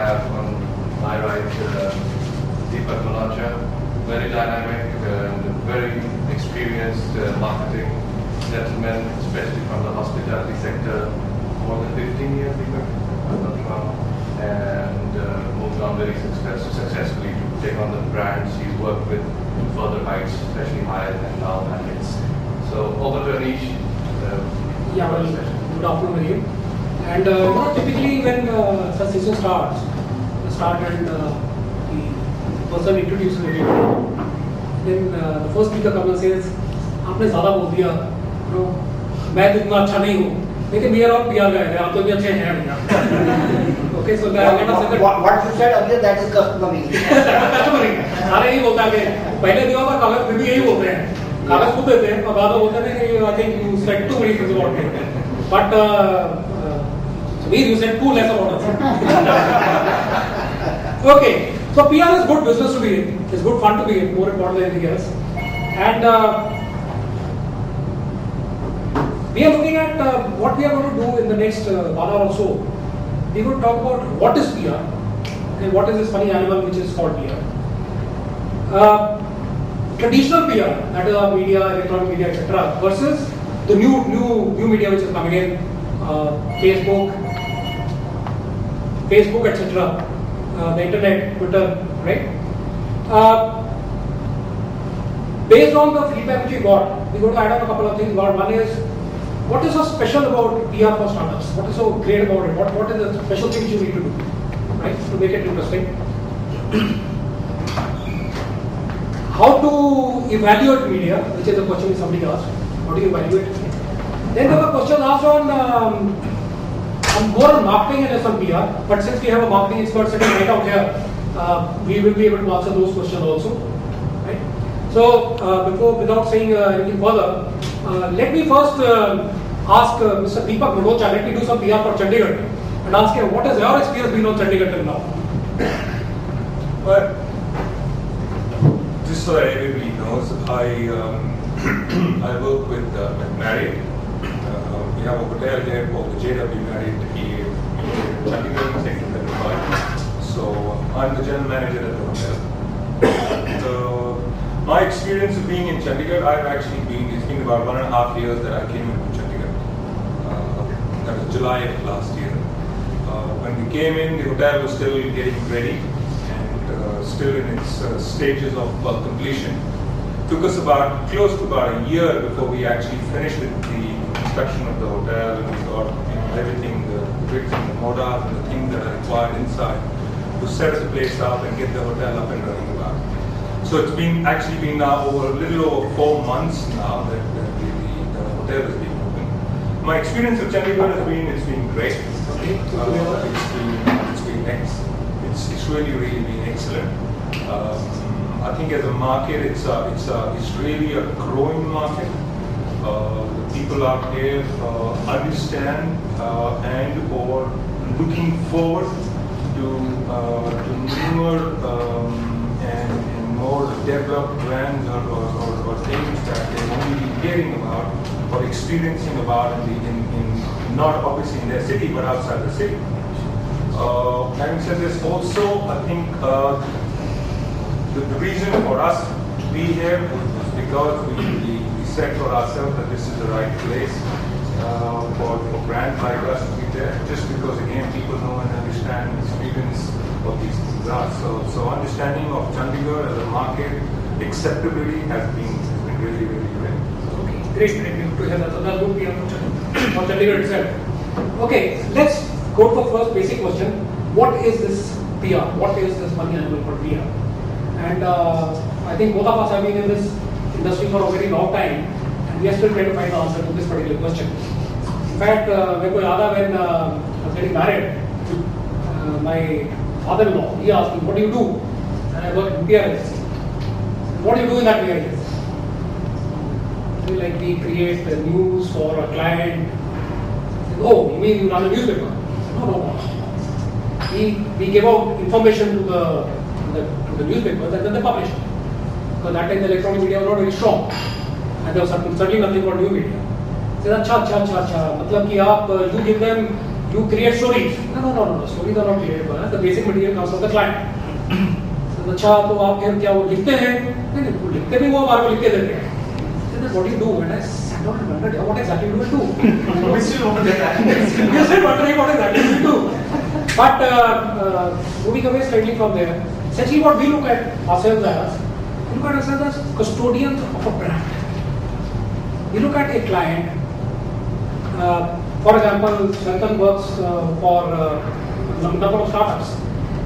have on my right Deepak Manacha, very dynamic and very experienced marketing gentleman, especially from the hospitality sector, more than 15 years, Deepak, if I'm not wrong, and moved on very successfully to take on the brands he's worked with to further heights, especially higher than now Anish. So over to Anish. Yeah, well, good afternoon again. And typically when such session starts, and the person introduces everybody, then the first speaker comes and says, "आपने ज़्यादा बोल दिया, मैं तो इतना अच्छा नहीं हूँ, लेकिन मेरा और PR गए थे, आप तो भी अच्छे हैं भैया." Okay, so what you said earlier, that is customary. Customary. सारे यही बोलता है कि पहले दिया था कागज, फिर भी यही बोलते हैं, कागज खुद देते हैं, और बाद में बोलते हैं कि I think you said too many things about me, but Sameer, you said too less about us. Okay, so PR is good business to be in. It's good fun to be in, more important than anything else. And we are looking at what we are going to do in the next 1 hour or so. We are going to talk about what is PR and what is this funny animal which is called PR. Traditional PR, that is our media, electronic media, etc., versus the new media which is coming in, Facebook, etc., the internet, Twitter, right? Based on the feedback which we got, we're going to add on a couple of things. One is, what is so special about PR for startups? What is so great about it? What is the special things you need to do, right, to make it interesting? How to evaluate media, which is a question somebody asked. How do you evaluate it? Then there were questions asked on more on marketing and some PR, but since we have a marketing expert sitting right out here, we will be able to answer those questions also. Right? So, without saying anything further, let me first ask Mr. Deepak Manocha, let me do some PR for Chandigarh, and ask him, what has your experience been on Chandigarh till now? Well, just so that everybody knows, I work with Marriott. We have a hotel here called the JW Marriott here in Chandigarh, Sector 35. So I'm the general manager at the hotel. My experience of being in Chandigarh, it's been about 1.5 years that I came into Chandigarh. That was July of last year. When we came in, the hotel was still getting ready and still in its stages of completion. Took us close to about a year before we actually finished the construction of the hotel, and we got everything, the bricks and the mortar and the things that are required inside to set the place up and get the hotel up and running about. So it's been now over a little over 4 months now that the hotel has been open. My experience with Chandigarh it's been great. It's really been excellent. I think as a market, it's really a growing market. The people out here understand and/or looking forward to newer and more developed brands or things that they've only been hearing about or experiencing about in not obviously in their city but outside the city. Having said this, also I think the reason for us to be here was because we said for ourselves that this is the right place for brands like us to be there, just because again people know and understand and experience what these things are. So understanding of Chandigarh as a market acceptability has been really great. Okay, great to hear that. So that's good PR for Chandigarh itself. Okay, let's go to the first basic question. What is this PR? What is this money animal called PR? And I think both of us have been in this industry for a very long time, and we are still trying to find the answer to this particular question. In fact, when I was getting married, my father-in-law, he asked me, "What do you do?" And I work in PR agency. "What do you do in that PR agency?" Like, we create the news for a client. Said, "Oh, you mean you run a newspaper?" No. We give out information to the newspapers and then they publish it. Because that time the electronic media was not very strong, and there was certainly nothing called new media. Said, अच्छा, मतलब कि आप you give them you create stories. No. Stories are not created by us. The basic material comes from the client. So, अच्छा तो आप क्या वो लिखते हैं? नहीं, वो लिखते भी वो हमारे को लिख के देते हैं. What do you do? And I sat down and wondered, what exactly do I do? We still want to get that. You're still wondering what exactly do we do? But moving away slightly from there, essentially what we look at ourselves as, we look at ourselves as custodians of a brand. We look at a client. For example, Shelton works for a number of startups,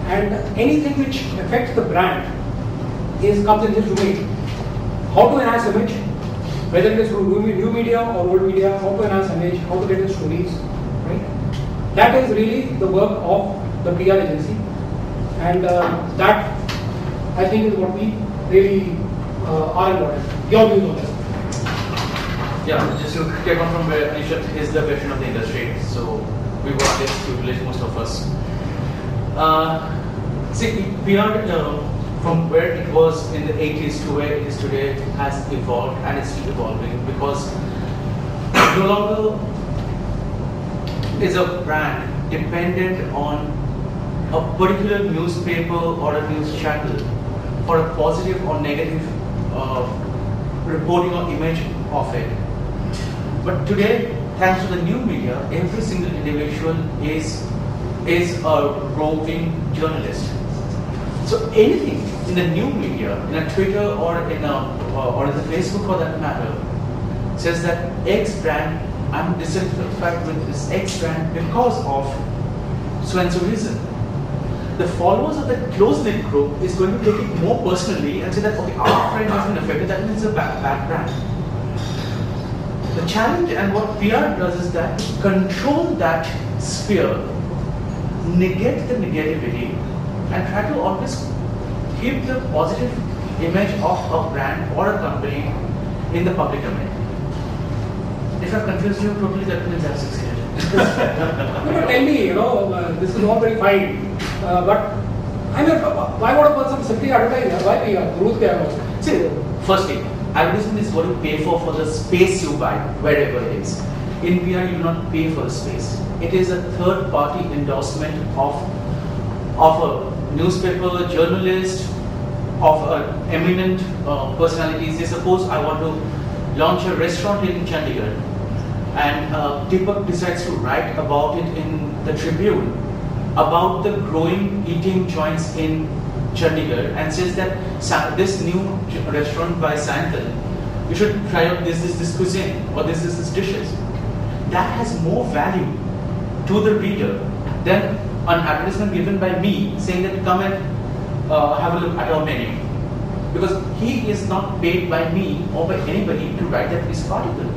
and anything which affects the brand comes in his domain. How to enhance image, whether it is through new media or old media, how to enhance image, how to get in stories, right? That is really the work of the PR agency, and that I think is what we really are involved in. Your views on this? Yeah, just to take on from where Anisha is the veteran of the industry, so we got this privilege, most of us. See, PR from where it was in the 80s to where it is today has evolved and is still evolving, because no longer is a brand dependent on a particular newspaper or a news channel for a positive or negative reporting or image of it. But today, thanks to the new media, every single individual is a roving journalist. So anything in the new media, in a Twitter or in the Facebook for that matter, says that X brand, I'm dissatisfied with this X brand because of so and so reason. The followers of that close-knit group is going to take it more personally and say that, okay, our friend has been affected, that means it's a bad brand. The challenge and what PR does is that control that sphere, negate the negativity, and try to always keep the positive image of a brand or a company in the public domain. If I've confused you totally, that means I've succeeded. No, but tell me, this is all very fine, but I mean, why would a person simply advertise? Why PR? Ruth kya hai? See, firstly, advertisement is what you pay for the space you buy, wherever it is. In PR, you do not pay for the space. It is a third-party endorsement of a newspaper, journalist, of eminent personalities. Say, suppose I want to launch a restaurant in Chandigarh, and Deepak decides to write about it in the Tribune, about the growing eating joints in Chandigarh, and says that this new restaurant by Santal, you should try out this cuisine or this dishes. That has more value to the reader than an advertisement given by me saying that come and have a look at our menu, because he is not paid by me or by anybody to write that piece of article.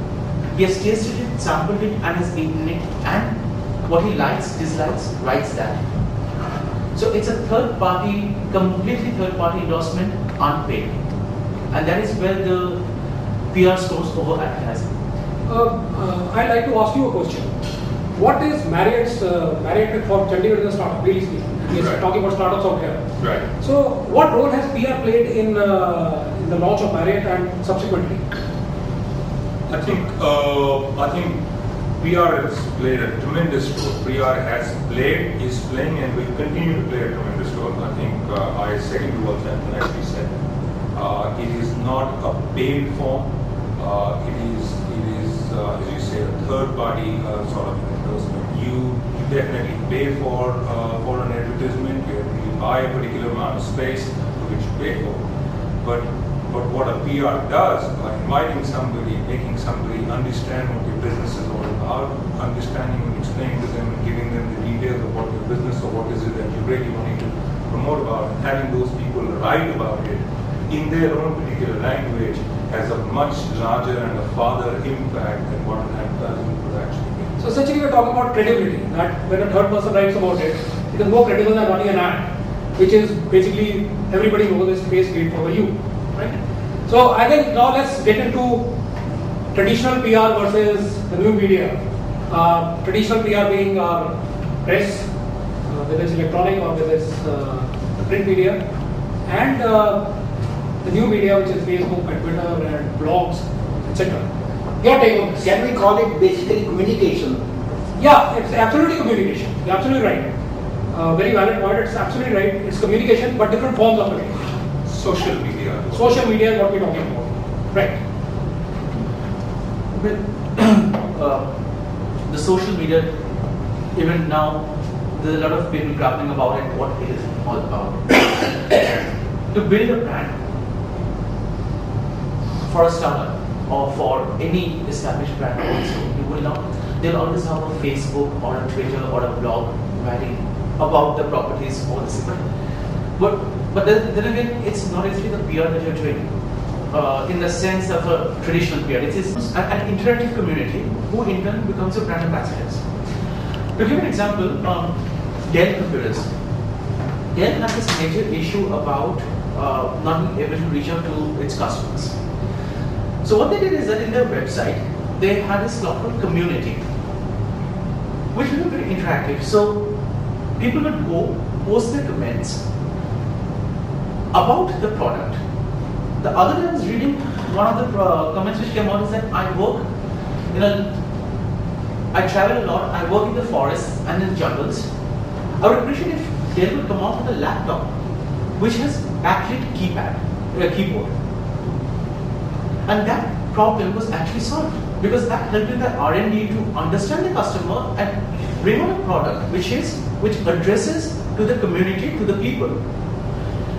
He has tasted it, sampled it, and has eaten it, and what he likes, dislikes, writes that. So it's a third-party, completely third-party endorsement, unpaid, and that is where the PR scores over advertising. I'd like to ask you a question. What is Marriott's Marriott for Chandigarh is a startup, really speaking? We're Right. talking about startups out here. Right. So, what role has PR played in the launch of Marriott and subsequently? I think PR has played a tremendous role. PR has played, is playing, and will continue to play a tremendous role. I think I second to what Chandan actually said. It is not a paid form. It is, as you say, a third-party sort of endorsement. You definitely pay for an advertisement. You buy a particular amount of space which you pay for. But what a PR does, by inviting somebody, making somebody understand what your business is all about, understanding and explaining to them and giving them the details of what your business or what is it that you're really wanting to promote about, and having those people write about it in their own particular language has a much larger and a farther impact than what an advertisement could actually be. So, essentially, we're talking about credibility. That when a third person writes about it, it is more credible than running an ad, which is basically everybody knows this space paid for you, right? So, I think now let's get into traditional PR versus the new media. Traditional PR being our press, whether it's electronic or whether it's print media, and the new media, which is Facebook and Twitter and blogs, etc. Your take on this? Can we call it basically communication? Yeah, it's absolutely communication. You're absolutely right. Very valid point. It's absolutely right. It's communication, but different forms of communication. Social media. Social media is what we're talking about. Right. The social media, even now, there's a lot of people grappling about it, what it is all about. To build a brand for a startup or for any established brand also, you will not, they'll always have a Facebook or a Twitter or a blog writing about the properties or the city. But then again, it's not actually the PR that you're doing. In the sense of a traditional PR, it is an interactive community who in turn becomes your brand ambassadors. To give an example, Dell computers. Dell had this major issue about not being able to reach out to its customers. So what they did is that in their website, they had this slot called community, which was very interactive. So people would go post their comments about the product. The other day I was reading one of the comments which came out is that I travel a lot, I work in the forests and in jungles. I would appreciate if they would come out with a laptop which has backlit keyboard. And that problem was actually solved because that helped in the R&D to understand the customer and bring out a product which addresses to the community, to the people.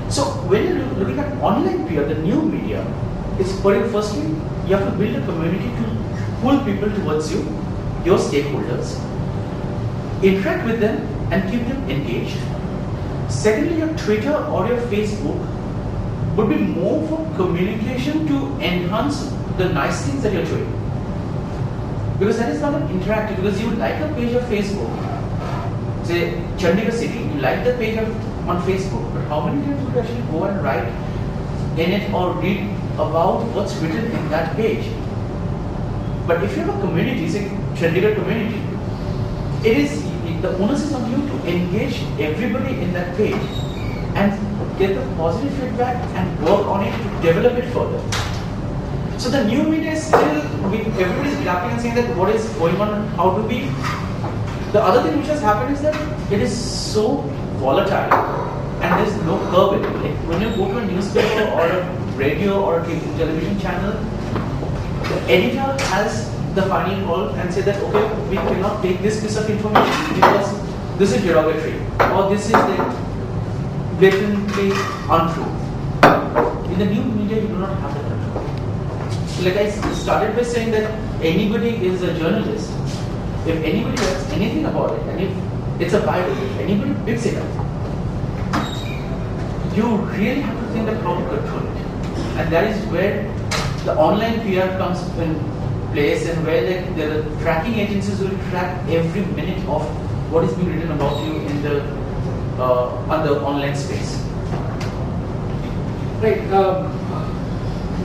So when you're looking at online PR, the new media, it's firstly, you have to build a community to pull people towards you, your stakeholders, interact with them and keep them engaged. Secondly, your Twitter or your Facebook would be more for communication to enhance the nice things that you're doing. Because that is not an interactive, because you like a page of Facebook, say Chandigarh city, you like the page on Facebook, but how many times would you actually go and write in it or read about what's written in that page? But if you have a community, say Chandigarh community, the onus is on you to engage everybody in that page and get the positive feedback and work on it to develop it further. So the new media is still, everybody is grappling and saying that what is going on, how do we. The other thing which has happened is that it is so volatile and there's no curve in it. Like when you go to a newspaper or a radio or a television channel, the editor has the final call and say that okay, we cannot take this piece of information because this is derogatory or this is blatantly untrue. In the new media, you do not have that control. So like I started by saying that anybody is a journalist. If anybody writes anything about it, and if it's a Bible, if anybody picks it up, you really have to think that how to control it. And that is where the online PR comes in place, and where the tracking agencies will track every minute of what is being written about you in the on the online space. Right.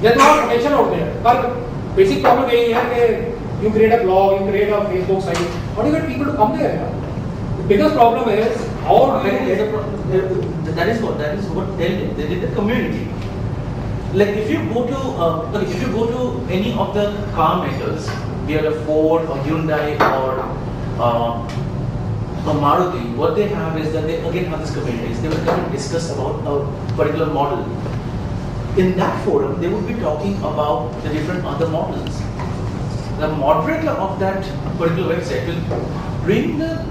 There's a lot of potential out there, but basic problem is that you create a blog, you create a Facebook site. How do you get people to come there? The biggest problem is how do you that is what they did the community. Like if you go to any of the car makers, be it a Ford or Hyundai or Maruti, what they have is that they again have these communities. They will come and discuss about a particular model. In that forum, they would be talking about the different other models. The moderator of that particular website will bring the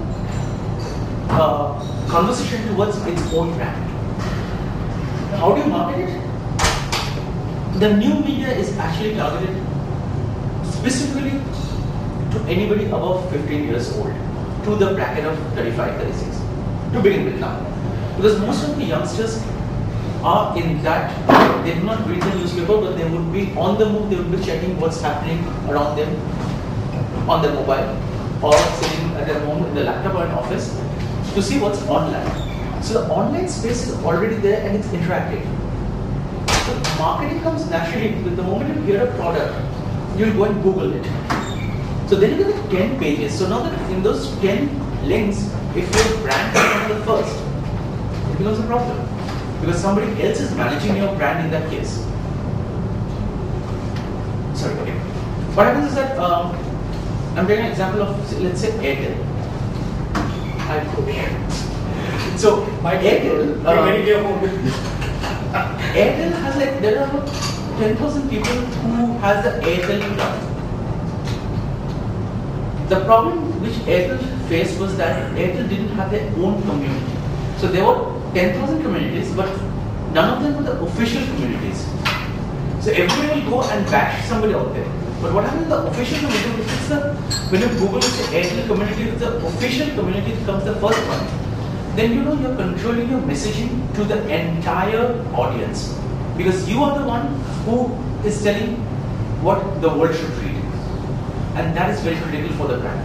conversation towards its own brand. How do you market it? The new media is actually targeted specifically to anybody above 15 years old, to the bracket of 35, 36, to begin with now. Because most of the youngsters are in that, they do not read the newspaper, but they would be on the move, they would be checking what's happening around them on their mobile or sitting at their home in the laptop or an office to see what's online. So the online space is already there and it's interactive. So marketing comes naturally. With the moment you hear a product, you'll go and Google it. So then you get the 10 pages. So now that in those 10 links, if your brand is one of the first, it becomes a problem. Because somebody else is managing your brand in that case. Sorry, okay. What happens is that I'm taking an example of, let's say, Airtel. So, Airtel, Airtel has like, there are about 10,000 people who has the Airtel plan. The problem which Airtel faced was that Airtel didn't have their own community. So there were 10,000 communities, but none of them were the official communities. So everybody will go and bash somebody out there. But what happens in the official community, if it's the, when you Google say Airtel community, if the official community becomes the first one, then you know you're controlling your messaging to the entire audience. Because you are the one who is telling what the world should read. And that is very critical for the brand.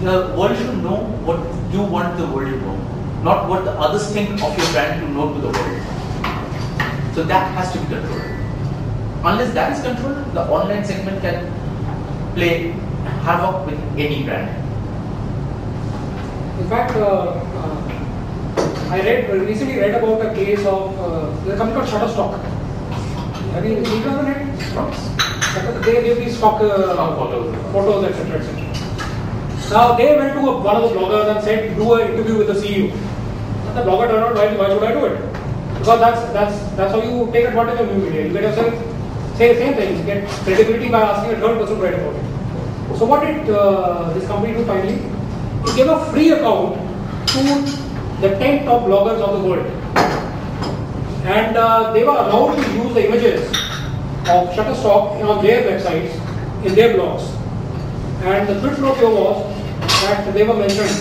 The world should know what you want the world to know, not what the others think of your brand to know to the world. So that has to be controlled. Unless that is controlled, the online segment can play havoc with any brand. In fact, I recently read about a case of a company called Shutterstock. Have you seen it on the net? They give these stock photos, etc., etc. Now they went to one of the bloggers and said, do an interview with the CEO. And the blogger turned out, why should I do it? Because that's how you take advantage of new media. You get yourself say the same things, you get credibility by asking a third person to write about it. So what did this company do finally? It gave a free account to the 10 top bloggers of the world. And they were allowed to use the images of Shutterstock on their websites, in their blogs. And the quid pro quo was that they were mentioned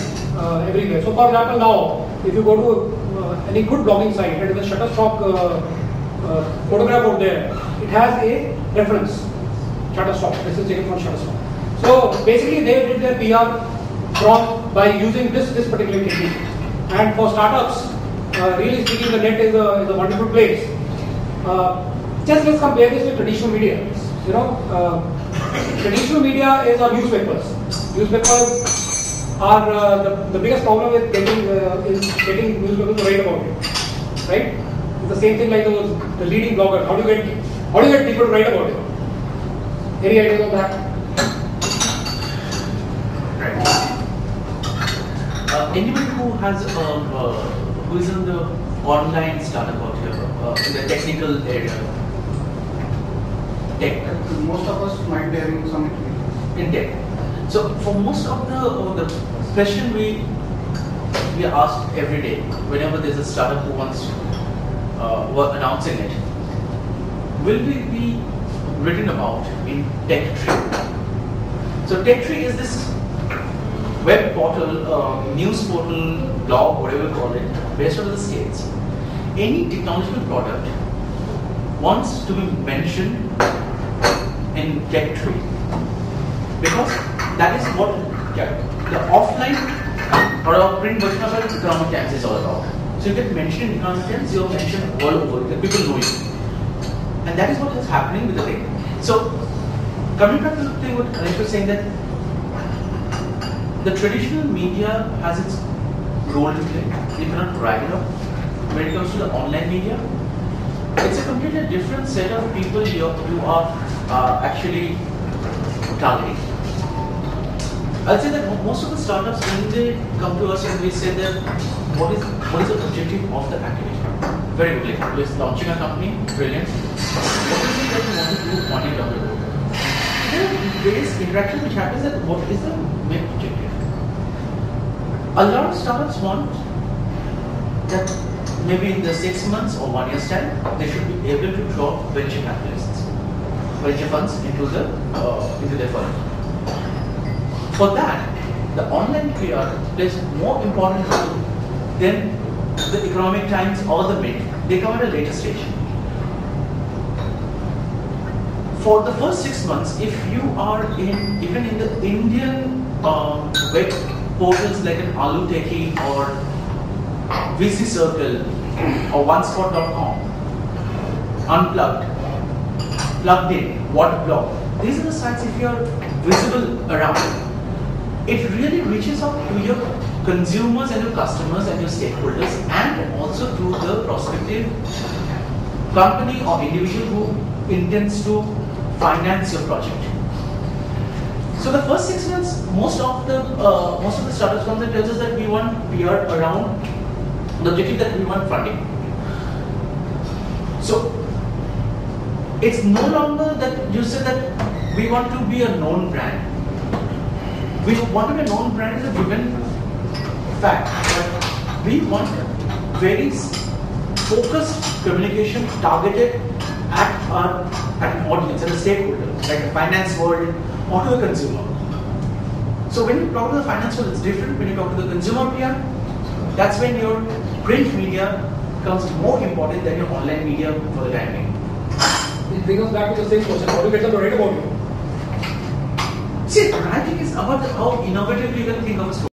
everywhere. So for example now, if you go to any good blogging site and there's a Shutterstock photograph out there, it has a reference, Shutterstock, this is taken from Shutterstock. So basically they did their PR by using this particular technique. And for startups, really speaking, the net is a wonderful place. Just let's compare this with traditional media. You know, traditional media is our newspapers. Newspapers are the biggest problem with getting newspapers to write about it. Right? It's the same thing like the leading blogger. How do you get people to write about it? Any ideas on that? Anybody who has who is in the online startup out here, in the technical area, tech. Most of us might be having some experience in tech. So for most of the question we are asked every day, whenever there's a startup who wants we're announcing it, will we be written about in TechTree? So TechTree is this web portal, news portal, blog, whatever you call it, based on the States. Any technological product wants to be mentioned in TechTree because that is what the offline or a print version of the Economic Times is all about. So you get mentioned in Economic Times, you're mentioned all over, the people know you. And that is what is happening with the thing. So coming back to the thing what Anish was saying, that the traditional media has its role to play. You cannot drag it up. When it comes to the online media, it's a completely different set of people you are actually targeting. I'll say that most of the startups, when they come to us and we say that what is the objective of the activity? Very quickly, we're launching a company, brilliant. What is it that you want to do 1 year down the road? There are various interactions which happens that what is the main objective? A lot of startups want that maybe in the 6 months or 1 year's time, they should be able to draw venture capitalists, venture funds into their fund. For that, the online PR plays more important role than the Economic Times or the Mint. They come at a later stage. For the first 6 months, if you are even in the Indian web portals like an Alu Techie or VC Circle or OneSpot.com, Unplugged, Plugged In, Whatblog, these are the sites if you are visible around. It really reaches out to your consumers and your customers and your stakeholders and also to the prospective company or individual who intends to finance your project. So the first 6 months, most of the startups comes and tells us that we want PR around the objective that we want funding. So it's no longer that you say that we want to be a known brand. We want to be a known brand is a given fact, but we want very focused communication targeted at an audience, at a stakeholder, like the finance world or to the consumer. So when you talk to the finance world, it's different. When you talk to the consumer PR, that's when your print media becomes more important than your online media for the time being. It brings us back to the same question. How do you get them to write about you? See, writing is about how innovatively you can think of a story.